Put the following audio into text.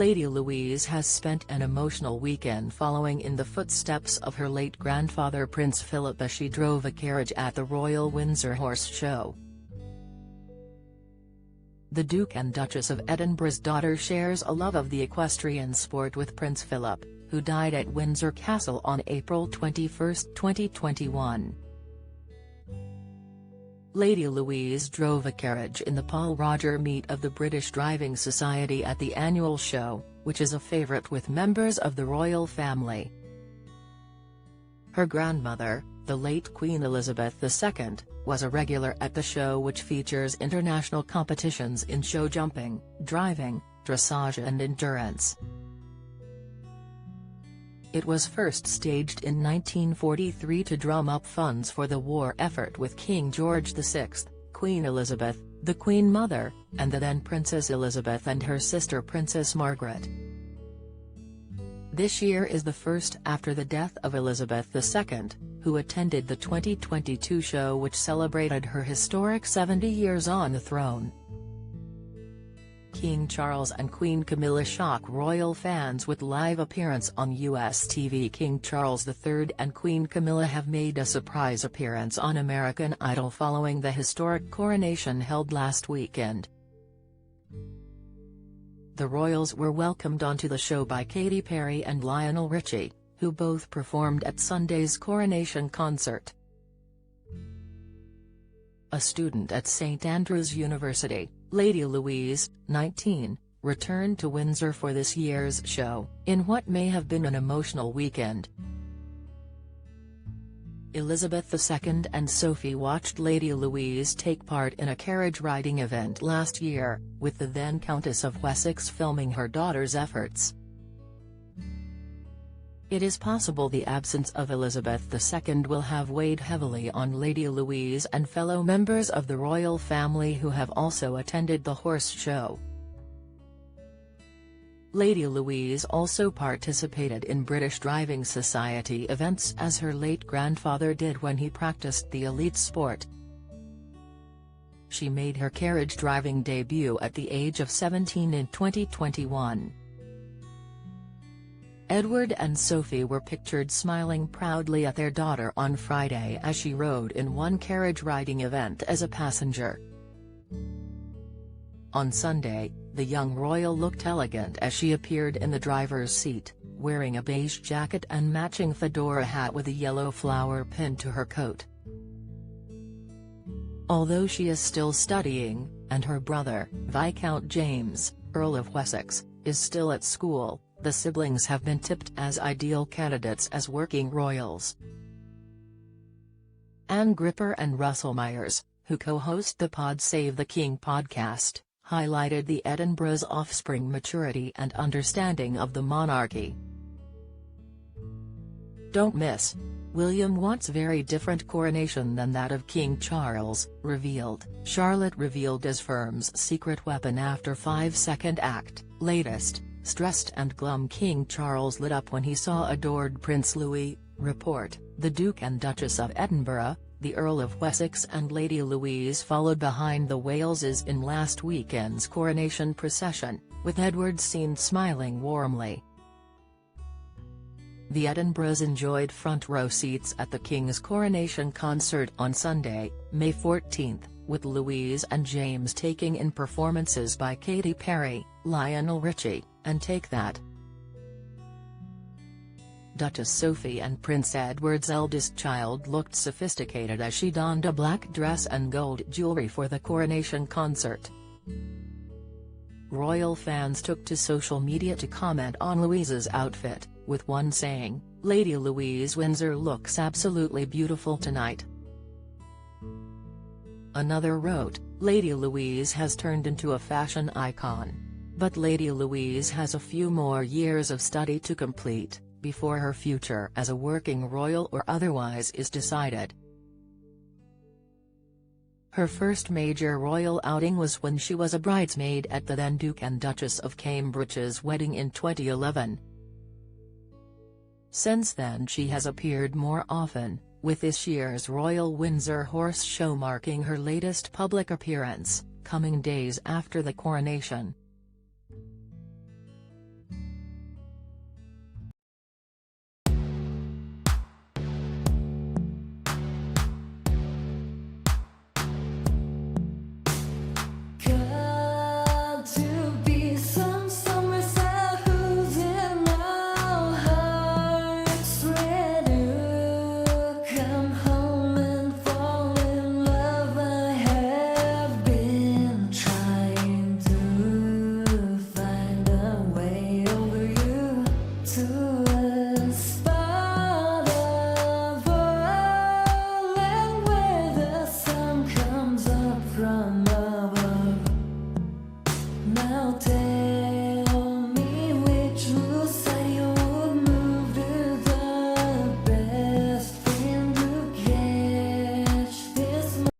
Lady Louise has spent an emotional weekend following in the footsteps of her late grandfather Prince Philip as she drove a carriage at the Royal Windsor Horse Show. The Duke and Duchess of Edinburgh's daughter shares a love of the equestrian sport with Prince Philip, who died at Windsor Castle on April 21, 2021. Lady Louise drove a carriage in the Paul Roger Meet of the British Driving Society at the annual show, which is a favourite with members of the royal family. Her grandmother, the late Queen Elizabeth II, was a regular at the show, which features international competitions in show jumping, driving, dressage and endurance. It was first staged in 1943 to drum up funds for the war effort with King George VI, Queen Elizabeth, the Queen Mother, and the then Princess Elizabeth and her sister Princess Margaret. This year is the first after the death of Elizabeth II, who attended the 2022 show, which celebrated her historic 70 years on the throne. King Charles and Queen Camilla shock royal fans with live appearance on US TV. King Charles III and Queen Camilla have made a surprise appearance on American Idol following the historic coronation held last weekend. The royals were welcomed onto the show by Katy Perry and Lionel Richie, who both performed at Sunday's coronation concert. A student at St Andrews University, Lady Louise, 19, returned to Windsor for this year's show, in what may have been an emotional weekend. Elizabeth II and Sophie watched Lady Louise take part in a carriage riding event last year, with the then Countess of Wessex filming her daughter's efforts. It is possible the absence of Elizabeth II will have weighed heavily on Lady Louise and fellow members of the royal family who have also attended the horse show. Lady Louise also participated in British Driving Society events as her late grandfather did when he practiced the elite sport. She made her carriage driving debut at the age of 17 in 2021. Edward and Sophie were pictured smiling proudly at their daughter on Friday as she rode in one carriage riding event as a passenger. On Sunday, the young royal looked elegant as she appeared in the driver's seat, wearing a beige jacket and matching fedora hat with a yellow flower pinned to her coat. Although she is still studying, and her brother, Viscount James, Earl of Wessex, is still at school, the siblings have been tipped as ideal candidates as working royals. Anne Gripper and Russell Myers, who co-host the Pod Save the King podcast, highlighted the Edinburgh's offspring maturity and understanding of the monarchy. "Don't miss. William wants very different coronation than that of King Charles," revealed Charlotte revealed as firm's secret weapon after 5-second act. Latest, stressed and glum King Charles lit up when he saw adored Prince Louis, report. The Duke and Duchess of Edinburgh, the Earl of Wessex and Lady Louise followed behind the Waleses in last weekend's coronation procession, with Edward seen smiling warmly. The Edinburghs enjoyed front-row seats at the King's coronation concert on Sunday, May 14, with Louise and James taking in performances by Katy Perry, Lionel Richie, and Take That. Duchess Sophie and Prince Edward's eldest child looked sophisticated as she donned a black dress and gold jewellery for the coronation concert. Royal fans took to social media to comment on Louise's outfit, with one saying, "Lady Louise Windsor looks absolutely beautiful tonight." Another wrote, "Lady Louise has turned into a fashion icon. But Lady Louise has a few more years of study to complete, before her future as a working royal or otherwise is decided." Her first major royal outing was when she was a bridesmaid at the then Duke and Duchess of Cambridge's wedding in 2011. Since then she has appeared more often, with this year's Royal Windsor Horse Show marking her latest public appearance, coming days after the coronation.